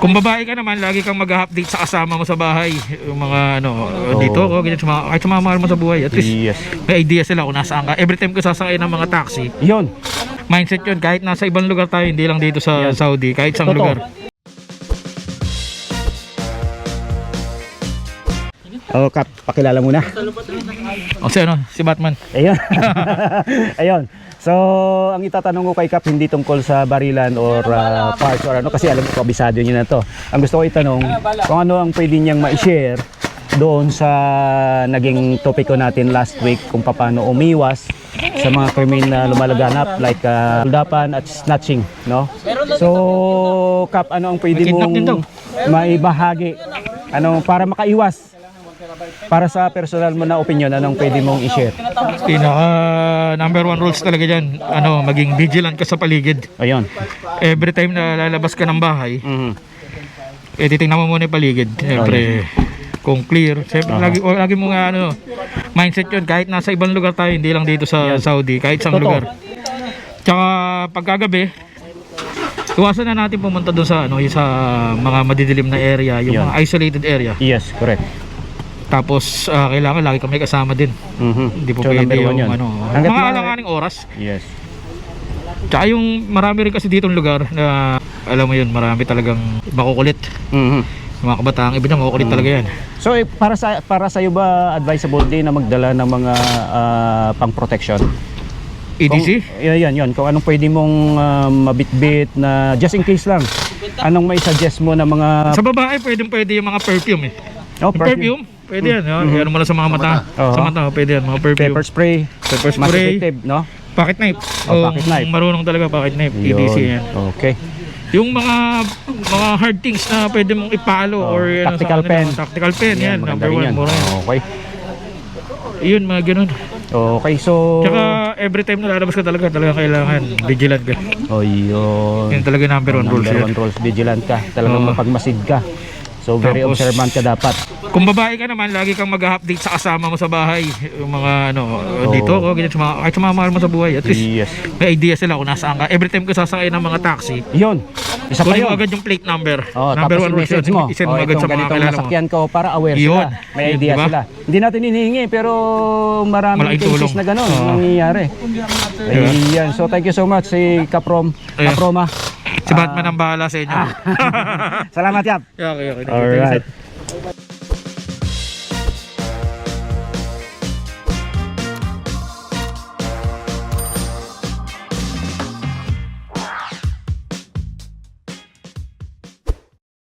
Kung babae ka naman, lagi kang mag-update sa kasama mo sa bahay. Yung mga dito ako, ganyan, kahit sa mga mahal mo sa buhay. At least, may idea sila kung nasaan ka. Every time ko sasakay ng mga taxi, Yun. mindset yun, kahit nasa ibang lugar tayo, hindi lang dito sa Saudi, kahit sa lugar. Oh, Kap, pakilala muna. O si Batman. Ayun. Ayun. So, ang itatanong ko kay Kap hindi tungkol sa barilan or parts or ano, kasi alam ko kabisado niya na to. Ang gusto ko itanong kung ano ang pwede niyang ma-share doon sa naging topiko natin last week, kung paano umiwas sa mga krimen na lumalaganap like huldapan at snatching, no? So, Kap, ano ang pwede mong maibahagi para makaiwas? Para sa personal mo na opinion, anong pwede mong i-share? Pinaka number one rules talaga dyan, maging vigilant ka sa paligid. Ayun. Every time na lalabas ka ng bahay, titingnan mo muna yung paligid. Siyempre, kung clear. Siyempre, lagi mo nga mindset yun, kahit nasa ibang lugar tayo, hindi lang dito sa Saudi, kahit sa lugar. Tsaka pagkagabi, iwasan na natin pumunta doon sa sa mga madidilim na area, yung mga isolated area. Yes, correct. Tapos kailangan lagi kami kasama din. Hindi po pwede yung mga alanganing oras. Yes. Tsaka yung marami rin kasi ditong lugar na alam mo yun, marami talagang makukulit. Mga kabataan, iba na makukulit talaga yan. So para sa iyo ba advisable din na magdala ng mga pang-protection? EDC? Yan. Kung anong pwede mong mabitbit na just in case lang. Anong may suggest mo na mga... Sa babae, pwede yung mga perfume eh. Oh, perfume? Pwede yan. Ano mo lang sa mga mata. Sa mata, pwede yan. Mga perfume. Pepper spray. Mas effective, no? Pocket knife. Pocket knife. Marunong talaga pocket knife. EDC yan. Okay. Yung mga hard things na pwede mong ipalo or tactical pen. Tactical pen yan. Number one. Okay. Yun, mga ganun. Okay, so... Tsaka every time na lalabas ka talaga kailangan vigilant ka. Yun. Yun talaga number one rules. Number one rules, vigilant ka. Talagang mapagmasid ka. So very observant ka dapat. Kung babae ka naman, lagi kang mag-update sa kasama mo sa bahay. Yung mga dito ako, ganyan, kahit sa mga mahal mo sa buhay. At least, may idea sila kung nasaan ka. Every time ko sasakay ng mga taxi, yun. Isa pa yun. agad yung plate number. Tapos Number one rules yun. I-send mo agad sa mga kilala mo. nasakyan ko para aware sila. May idea sila. Hindi natin hinihingi pero maraming cases na gano'n nangyayari. Ayan. So thank you so much si Kaproma. Si Batman ang bahala sa inyo. Salamat, Yap. Okay. Alright.